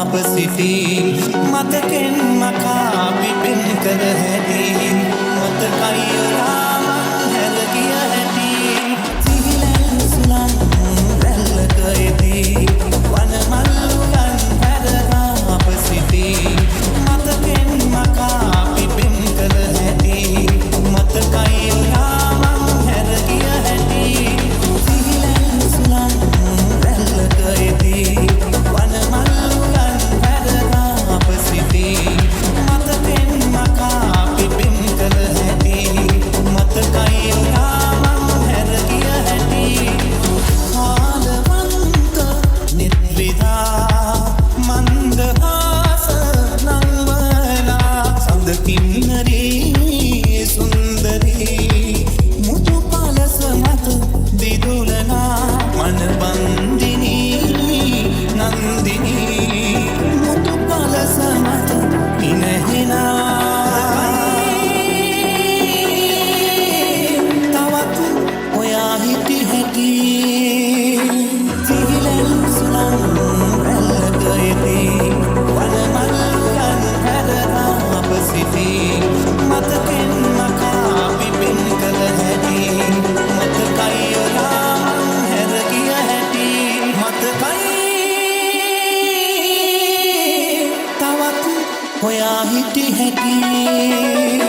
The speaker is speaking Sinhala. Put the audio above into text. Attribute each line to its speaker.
Speaker 1: අප සිටි මතකෙන් මකා පිපෙන් කර හැටි මතකයි ඔයා මං හැර ගිය හැටි සිහිලෙන් සුලන් රැල්ලක එදී වනමල්ලුලන් හැරලා අප සිටි මතකෙන් මකා පිපෙන් කර හැටි මතකයි ඔයා මං හැර ගිය හැටි සිහිලෙන් සුලන් රැල්ලක එදී වනමල්ලුලන් හැරලා අප සිටි මතකෙන් මකා පිපෙන් කර හැටි මතකයි ඔයා මං හැර ගිය හැටි කාලවන්ත නිද්විදා මන්දහාස නංවලා සඳකින්නරී සුන්දරී මුතු පලස මත දිදුලනා මනබන්දිනී නන්දිනී මුතු පලස මත ඉනහෙනා තවත් ඔයා හිටි හැටි සිහිලෙන් සුලන් රැල්ලක එදී වනමල්ලුලන් හැරලා අප සිටි මතකෙන් මකා පිපෙන් කළ හැටි මතකයි ඔයා මං හැර ගිය හැටි මතකයි තවත් ඔයා හිටි හැටි